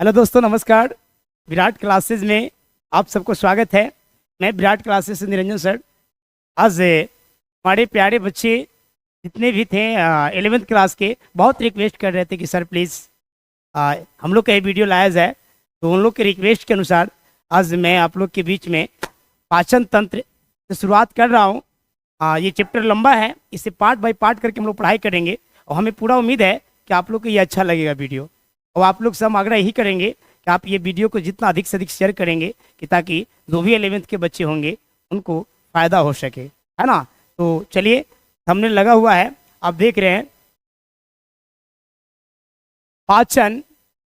Hello दोस्तों, नमस्कार। Virat classes में आप सबको स्वागत है। मैं विराट क्लासेस से निरंजन सर। आज हमारे प्यारे बच्चे जितने भी थे 11th क्लास के बहुत रिक्वेस्ट कर रहे थे कि सर प्लीज़ हम लोग का ये वीडियो लाया जाए। तो उन लोग के रिक्वेस्ट के अनुसार आज मैं आप लोग के बीच में पाचन तंत्र से शुरुआत कर रहा हूँ। ये चैप्टर लंबा है, इसे पार्ट बाय पार्ट करके हम लोग पढ़ाई करेंगे और हमें पूरा उम्मीद है कि आप लोग को ये अच्छा लगेगा वीडियो। और आप लोग से हम आग्रह यही करेंगे कि आप ये वीडियो को जितना अधिक से अधिक शेयर करेंगे कि ताकि जो भी 11th के बच्चे होंगे उनको फ़ायदा हो सके, है ना। तो चलिए, हमने लगा हुआ है, आप देख रहे हैं पाचन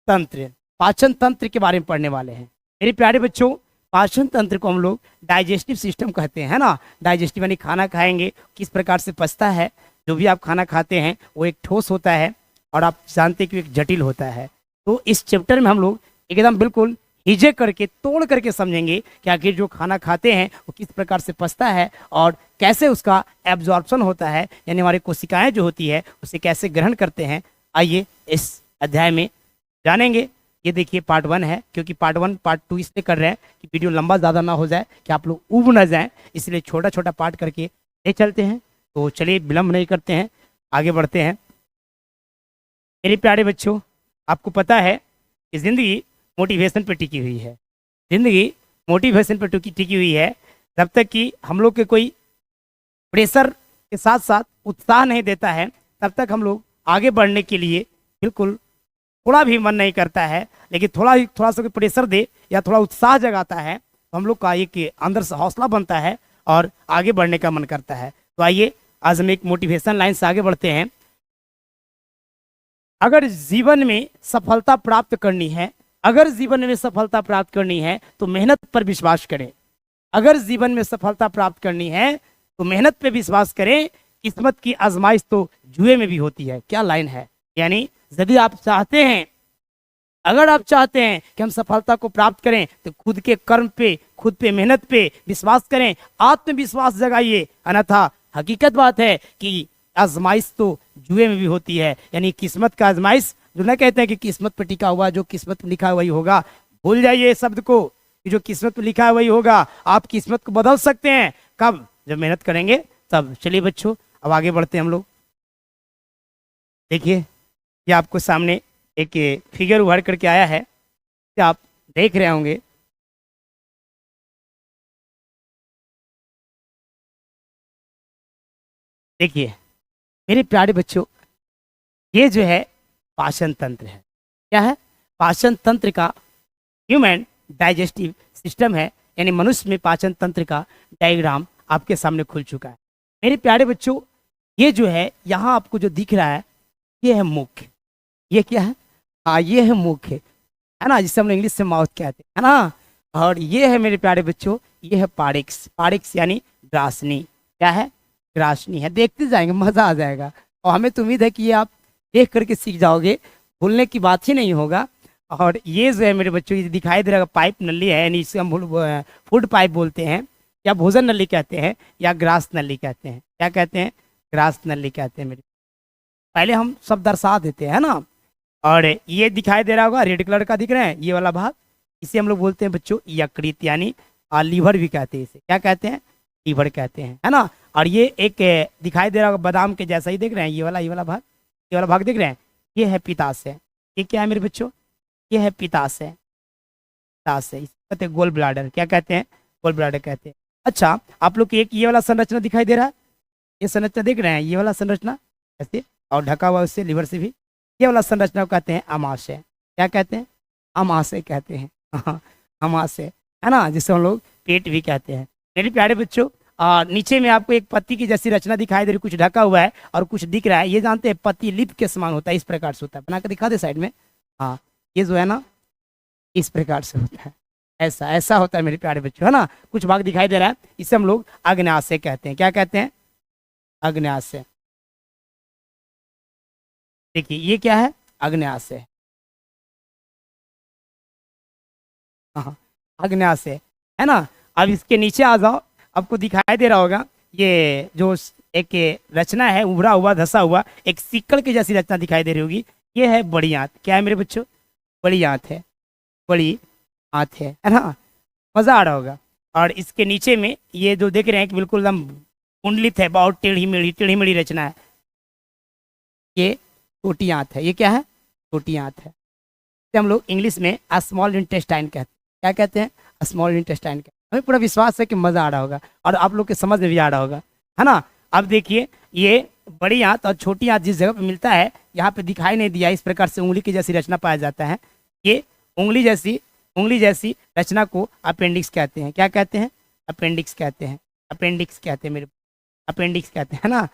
तंत्र। पाचन तंत्र के बारे में पढ़ने वाले हैं मेरे प्यारे बच्चों। पाचन तंत्र को हम लोग डाइजेस्टिव सिस्टम कहते हैं, है ना। डाइजेस्टिव यानी खाना खाएंगे किस प्रकार से पचता है। जो भी आप खाना खाते हैं वो एक ठोस होता है और आप जानते हैं कि एक जटिल होता है। तो इस चैप्टर में हम लोग एकदम बिल्कुल हिजे करके तोड़ करके समझेंगे कि आखिर जो खाना खाते हैं वो किस प्रकार से पचता है और कैसे उसका एब्जॉर्प्शन होता है, यानी हमारी कोशिकाएं जो होती है उसे कैसे ग्रहण करते हैं। आइए इस अध्याय में जानेंगे। ये देखिए पार्ट 1 है, क्योंकि पार्ट 1 पार्ट 2 इसलिए कर रहे हैं कि वीडियो लंबा ज़्यादा ना हो जाए, कि आप लोग ऊब ना जाएं, इसलिए छोटा छोटा पार्ट करके ले चलते हैं। तो चलिए विलम्ब नहीं करते हैं, आगे बढ़ते हैं। मेरे प्यारे बच्चों, आपको पता है कि ज़िंदगी मोटिवेशन पर टिकी हुई है। ज़िंदगी मोटिवेशन पर टिकी हुई है। जब तक कि हम लोग के कोई प्रेशर के साथ साथ उत्साह नहीं देता है, तब तक हम लोग आगे बढ़ने के लिए बिल्कुल थोड़ा भी मन नहीं करता है। लेकिन थोड़ा सा प्रेशर दे या थोड़ा उत्साह जगाता है तो हम लोग का एक अंदर से हौसला बनता है और आगे बढ़ने का मन करता है। तो आइए आज हम एक मोटिवेशन लाइन से आगे बढ़ते हैं। अगर जीवन में सफलता प्राप्त करनी है, अगर जीवन में सफलता प्राप्त करनी है तो मेहनत पर विश्वास करें। अगर जीवन में सफलता प्राप्त करनी है तो मेहनत पे विश्वास करें। किस्मत की आजमाइश तो जुए में भी होती है। क्या लाइन है। यानी यदि आप चाहते हैं, अगर आप चाहते हैं कि हम सफलता को प्राप्त करें तो खुद के कर्म पे, खुद पे मेहनत पे विश्वास करें, आत्मविश्वास जगाइए। अन्यथा हकीकत बात है कि आजमाइश तो जुए में भी होती है। यानी किस्मत का आजमाइश, जो ना कहते हैं कि किस्मत पर टिका हुआ, जो किस्मत में लिखा है वही होगा। भूल जाइए इस शब्द को कि जो किस्मत में लिखा है वही होगा। आप किस्मत को बदल सकते हैं कब, जब मेहनत करेंगे तब। चलिए बच्चों, अब आगे बढ़ते हैं हम लोग। देखिए, ये आपको सामने एक फिगर उभर करके आया है, आप देख रहे होंगे। देखिए मेरे प्यारे बच्चों, ये जो है पाचन तंत्र है। क्या है? पाचन तंत्र का ह्यूमन डाइजेस्टिव सिस्टम है, यानी मनुष्य में पाचन तंत्र का डायग्राम आपके सामने खुल चुका है। मेरे प्यारे बच्चों, ये जो है यहाँ आपको जो दिख रहा है ये है मुख। ये क्या है? ये है मुख, है ना, जिसे हम इंग्लिश से माउथ कहते हैं, है ना। और ये है मेरे प्यारे बच्चों, ये है पारिक्स। पारिक्स यानी ग्रासनी। क्या है? ग्रासनी है। देखते जाएंगे, मजा आ जाएगा। और हमें तो उम्मीद है कि ये आप देख करके सीख जाओगे, भूलने की बात ही नहीं होगा। और ये जो है मेरे बच्चों, ये दिखाई दे रहा पाइप नली है, यानी इसे हम फूड पाइप बोलते हैं, या भोजन नली कहते हैं, या ग्रास नली कहते हैं। क्या कहते हैं? ग्रास नली कहते हैं। मेरे पहले हम सब दर्शा देते हैं ना। और ये दिखाई दे रहा होगा, रेड कलर का दिख रहा है ये वाला भाग, इसे हम लोग बोलते हैं बच्चों यकृत, यानी लीवर भी कहते हैं इसे। क्या कहते हैं? लीवर कहते हैं, है ना। और ये एक दिखाई दे रहा होगा बादाम के जैसा ही, देख रहे हैं ये वाला भाग, ये वाला भाग देख रहे हैं, ये है पित्ताशय। ये क्या है मेरे बच्चों? ये है पित्ताशय। पित्ताशय इसे कहते हैं गोल ब्लाडर। क्या कहते हैं? गोल ब्लाडर कहते हैं। अच्छा, आप लोग एक ये वाला संरचना दिखाई दे रहा है, ये संरचना देख रहे हैं, ये वाला संरचना ऐसे और ढका हुआ उससे लीवर से भी। ये वाला संरचना को कहते हैं अमाशय। क्या कहते हैं? अमाशय कहते हैं। अमाशय, है ना, जिसे हम लोग पेट भी कहते हैं। मेरे प्यारे बच्चों, नीचे में आपको एक पत्ती की जैसी रचना दिखाई दे रही, कुछ ढका हुआ है और कुछ दिख रहा है। ये जानते हैं पत्ती लिप के समान होता है, इस प्रकार से होता है। बना कर दिखा दे साइड में। हाँ, ये जो है ना इस प्रकार से होता है, ऐसा ऐसा होता है मेरे प्यारे बच्चों, है ना। कुछ भाग दिखाई दे रहा है, इसे हम लोग अग्न्याशय कहते हैं। क्या कहते हैं? अग्न्याशय। देखिए ये क्या है? अग्न्याशय। हाँ, अग्न्याशय, है ना। अब इसके नीचे आ जाओ, आपको दिखाई दे रहा होगा ये जो एक रचना है, उभरा हुआ धसा हुआ एक सिक्कड़ की जैसी रचना दिखाई दे रही होगी। ये है बड़ी आंत। क्या है मेरे बच्चों? बड़ी आंत है। बड़ी आंत है ना, मजा आ रहा होगा। और इसके नीचे में ये जो देख रहे हैं कि बिल्कुल एकदम कुंडलित है, बहुत टेढ़ी मेढ़ी रचना है, ये छोटी आंत है। ये क्या है? छोटी आंत है। इसे हम लोग इंग्लिश में स्मॉल इंटेस्टाइन कहते हैं। क्या कहते हैं? स्मॉल इंटेस्टाइन कहते हैं। हमें पूरा विश्वास है कि मजा आ रहा होगा और आप लोग के समझ में भी आ रहा होगा, है ना। अब देखिए, ये बड़ी आंत और छोटी आंत जिस जगह पे मिलता है, यहाँ पे दिखाई नहीं दिया, इस प्रकार से उंगली की जैसी रचना पाया जाता है। ये उंगली जैसी रचना को अपेंडिक्स कहते हैं। क्या कहते हैं? अपेंडिक्स कहते हैं। अपेंडिक्स कहते हैं मेरे, अपेंडिक्स कहते हैं ना।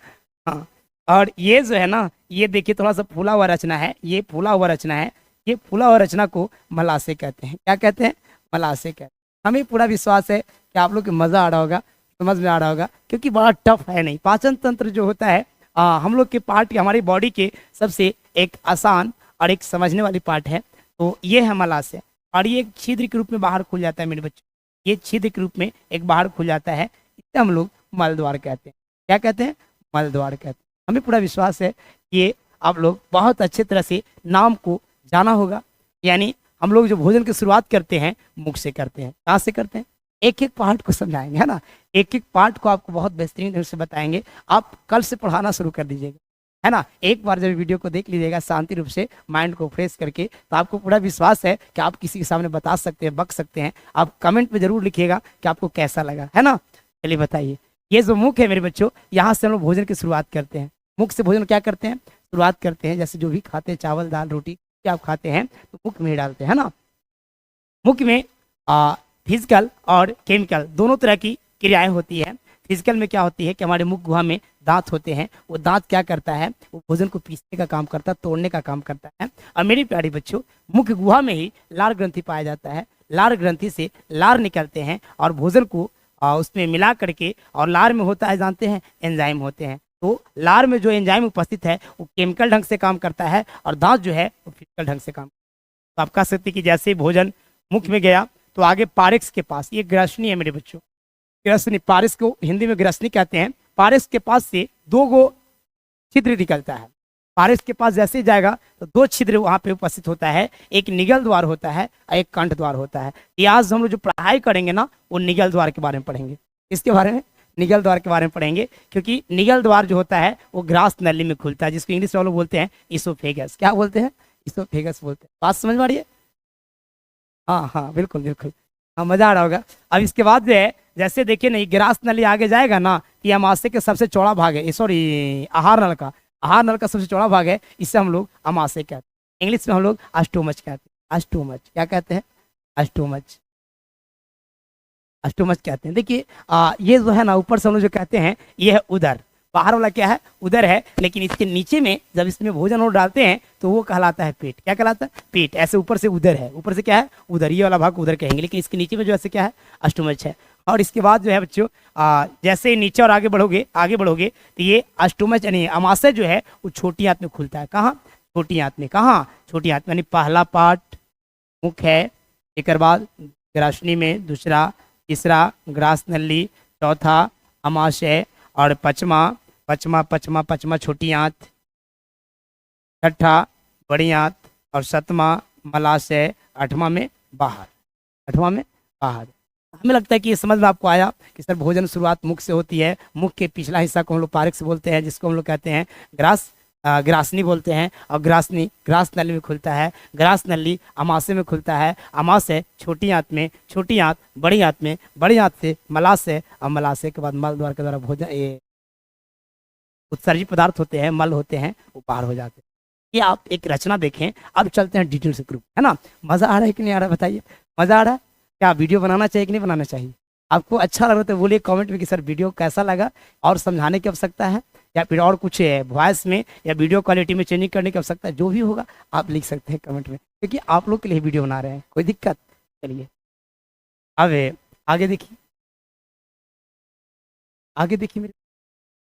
हाँ, और ये जो है ना, ये देखिए थोड़ा सा फूला हुआ रचना है, ये फूला हुआ रचना है। ये फूला हुआ रचना को मलाशय कहते हैं। क्या कहते हैं? मलाशय कहते हैं। हमें पूरा विश्वास है कि आप लोग को मजा आ रहा होगा, समझ में आ रहा होगा, क्योंकि बड़ा टफ है नहीं। पाचन तंत्र जो होता है हम लोग के पार्ट, हमारी बॉडी के सबसे एक आसान और एक समझने वाली पार्ट है। तो ये है मलाशय, और ये एक छिद्र के रूप में बाहर खुल जाता है मेरे बच्चों। ये छिद्र के रूप में एक बाहर खुल जाता है, इसे हम लोग मल द्वार कहते हैं। क्या कहते हैं? मल द्वार कहते हैं। हमें पूरा विश्वास है कि आप लोग बहुत अच्छे तरह से नाम को जाना होगा। यानी हम लोग जो भोजन की शुरुआत करते हैं मुख से करते हैं। कहाँ से करते हैं? एक एक पार्ट को समझाएंगे, है ना। एक एक पार्ट को आपको बहुत बेहतरीन ढंग से बताएंगे। आप कल से पढ़ाना शुरू कर दीजिएगा, है ना। एक बार जब वीडियो को देख लीजिएगा शांति रूप से, माइंड को फ्रेश करके, तो आपको पूरा विश्वास है कि आप किसी के सामने बता सकते हैं, बक सकते हैं। आप कमेंट में जरूर लिखिएगा कि आपको कैसा लगा, है ना। चलिए बताइए, ये जो मुख है मेरे बच्चों, यहाँ से हम लोग भोजन की शुरुआत करते हैं। मुख से भोजन क्या करते हैं? शुरुआत करते हैं। जैसे जो भी खाते हैं, चावल दाल रोटी क्या आप खाते हैं, तो मुख में डालते हैं, है ना। मुख में फिजिकल और केमिकल दोनों तरह की क्रियाएं होती है। फिजिकल में क्या होती है कि हमारे मुख गुहा में दांत होते हैं। वो दांत क्या करता है? वो भोजन को पीसने का काम करता है, तोड़ने का काम करता है। और मेरी प्यारी बच्चों, मुख गुहा में ही लार ग्रंथि पाया जाता है। लार ग्रंथि से लार निकलते हैं और भोजन को उसमें मिला करके, और लार में होता है, जानते हैं, एंजाइम होते हैं। तो लार में जो एंजाइम उपस्थित है वो केमिकल ढंग से काम करता है, और दांत जो है वो फिजिकल ढंग से काम। तो आप कह सकते कि जैसे भोजन मुख में गया तो आगे पारेक्स के पास, ये ग्रसनी है मेरे बच्चों, ग्रसनी, पारेक्स को हिंदी में ग्रसनी कहते हैं। पारेक्स के पास से 2 गो छिद्र निकलता है। पारेक्स के पास जैसे ही जाएगा तो 2 छिद्र वहां पे उपस्थित होता है। एक निगल द्वार होता है और एक कंठ द्वार होता है। ये आज हम लोग जो पढ़ाई करेंगे ना, वो निगल द्वार के बारे में पढ़ेंगे। इसके बारे में, निगल द्वार के बारे में पढ़ेंगे, क्योंकि निगल द्वार जो होता है वो ग्रास नली में खुलता है, जिसको इंग्लिश में लोग बोलते हैं इसोफेगस। क्या बोलते हैं? इसोफेगस बोलते हैं। बात समझ में आ रही है? हाँ हाँ, बिल्कुल बिल्कुल। हाँ, मजा आ रहा होगा। अब इसके बाद जो है, जैसे देखिए ना, ग्रास नली आगे जाएगा ना, ये अमाशय का सबसे चौड़ा भाग है, सॉरी, आहार नल का, आहार नल का सबसे चौड़ा भाग है। इससे हम लोग अमाशय कहते हैं। इंग्लिश में हम लोग अस्टोमच कहते हैं। अस्टोमच क्या कहते हैं? अस्टोमच, अस्टोमच कहते हैं। देखिए ये जो है ना, ऊपर से हम लोग जो कहते हैं, ये है उदर। बाहर वाला क्या है? उदर है। लेकिन इसके नीचे में जब इसमें भोजन और डालते हैं तो वो कहलाता है पेट। क्या कहलाता है? पेट। ऐसे ऊपर से उदर है, ऊपर से क्या है? उदर। ये वाला भाग उदर कहेंगे, लेकिन इसके नीचे में जो ऐसे क्या है? अस्टोमच है। और इसके बाद जो है बच्चों, जैसे नीचे और आगे बढ़ोगे तो ये अस्टोमच यानी अमाशय जो है वो छोटी आंत में खुलता है। कहाँ? छोटी आंत में। कहाँ? छोटी आंत में। यानी पहला पार्ट मुख है, एक बाद ग्रासनी में, दूसरा, तीसरा ग्रास नली, चौथा अमाशय, और पचमा छोटी आंत, छठा बड़ी आंत, और 7वां मलाशय, 8वां में बाहर, 8वां में बाहर। हमें लगता है कि ये समझ में आपको आया कि सर भोजन शुरुआत मुख से होती है। मुख के पिछला हिस्सा को हम लोग पारेक्स बोलते हैं, जिसको हम लोग कहते हैं ग्रासनी बोलते हैं। और ग्रासनी ग्रास नली में खुलता है, ग्रास नली अमाशय में खुलता है, अमाशय छोटी आंत में, छोटी आंत बड़ी आंत में, बड़ी आंत से मलाशय, और मलाशय के बाद मल द्वार के द्वारा भोजन, ये उत्सर्जित पदार्थ होते हैं, मल होते हैं, वो बाहर हो जाते हैं। ये आप एक रचना देखें। अब चलते हैं डिटेल से ग्रुप, है ना। मजा आ रहा है कि नहीं आ रहा है? बताइए, मजा आ रहा है? क्या वीडियो बनाना चाहिए कि नहीं बनाना चाहिए? आपको अच्छा लग रहा तो बोलिए कमेंट में कि सर वीडियो कैसा लगा, और समझाने की आवश्यकता है, या फिर और कुछ वॉइस में या वीडियो क्वालिटी में चेंजिंग करने की आवश्यकता है। जो भी होगा आप लिख सकते हैं कमेंट में, क्योंकि आप लोग के लिए वीडियो बना रहे हैं। कोई दिक्कत? चलिए अब आगे देखिए, आगे देखिए मेरे,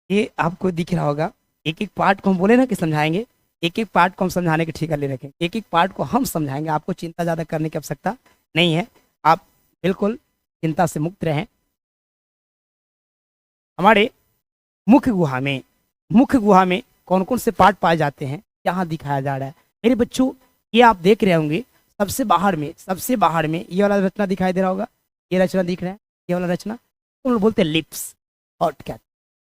ये आपको दिख रहा होगा। एक एक पार्ट को हम बोले ना कि समझाएंगे, एक एक पार्ट को हम समझाने के ठेका ले रखें, एक एक पार्ट को हम समझाएंगे। आपको चिंता ज़्यादा करने की आवश्यकता नहीं है, आप बिल्कुल चिंता से मुक्त रहें। हमारे मुख्य गुहा में, मुख्य गुहा में कौन कौन से पार्ट पाए जाते हैं, यहाँ दिखाया जा रहा है मेरे बच्चों। ये आप देख रहे होंगे, सबसे बाहर में ये वाला रचना दिखाई दे रहा होगा, ये रचना दिख रहा है, ये वाला रचना तो लोग बोलते हैं लिप्स, होठ कहते हैं,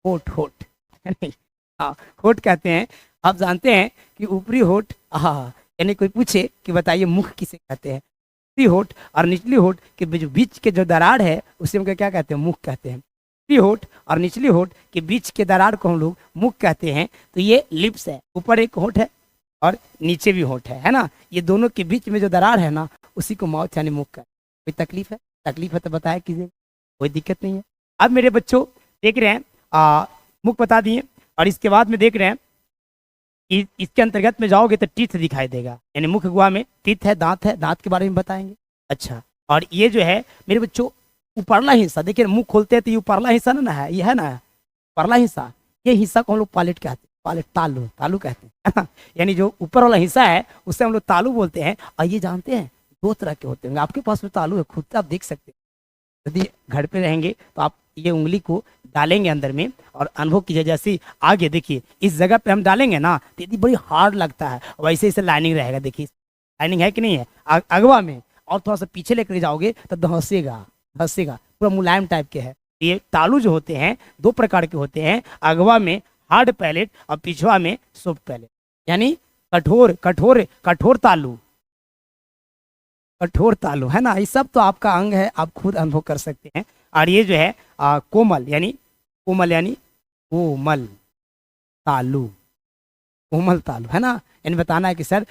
होठ होठ है नहीं, हाँ होठ कहते हैं। आप जानते हैं कि ऊपरी होठ, हाँ यानी कोई पूछे कि बताइए मुख किसे कहते हैं, ऊपरी होठ और निचली होठ के जो बीच के जो दरार है उसे हम क्या कहते हैं, मुख कहते हैं। ऊपरी होठ और निचली होठ के बीच के दरार को हम लोग मुख कहते हैं। तो ये लिप्स है, ऊपर एक होठ है और नीचे भी होठ है ना, ये दोनों के बीच में जो दरार है ना उसी को माउथ यानी मुख कहते हैं। कोई तकलीफ है? तकलीफ है तो बताया कीजिए, कोई दिक्कत नहीं है। अब मेरे बच्चों देख रहे हैं मुख बता दिए, और इसके बाद में देख रहे हैं कि इसके अंतर्गत में जाओगे तो टीथ दिखाई देगा, यानी मुख गुहा में टीथ है, दांत है, दांत के बारे में बताएंगे। अच्छा, और ये जो है मेरे बच्चों ऊपरला हिस्सा, देखिए मुंह खोलते हैं तो ये ऊपरला हिस्सा ना है, ये है ना ऊपरला हिस्सा, ये हिस्सा को हम लोग पालेट कहते हैं, पालेट तालू, तालू कहते हैं यानी जो ऊपर वाला हिस्सा है उससे हम लोग तालू बोलते हैं। और ये जानते हैं 2 तरह के होते हैं, आपके पास में तालू है खुद से आप देख सकते हैं, यदि घर पे रहेंगे तो आप ये उंगली को डालेंगे अंदर में और अनुभव कीजिए, जैसे आगे देखिए इस जगह पे हम डालेंगे ना तो यदि बड़ी हार्ड लगता है, वैसे इसे लाइनिंग रहेगा, देखिए लाइनिंग है कि नहीं है अगवा में, और थोड़ा सा पीछे लेकर जाओगे तो धंसेगा, धंसेगा, पूरा मुलायम टाइप के है। ये तालू जो होते हैं 2 प्रकार के होते हैं, अगवा में हार्ड पैलेट और पिछवा में सॉफ्ट पैलेट, यानी कठोर कठोर कठोर तालू, कठोर तालु है ना, ये सब तो आपका अंग है, आप खुद अनुभव कर सकते हैं। और ये जो है कोमल यानी कोमल तालु, कोमल तालु है ना, यानी बताना है कि सर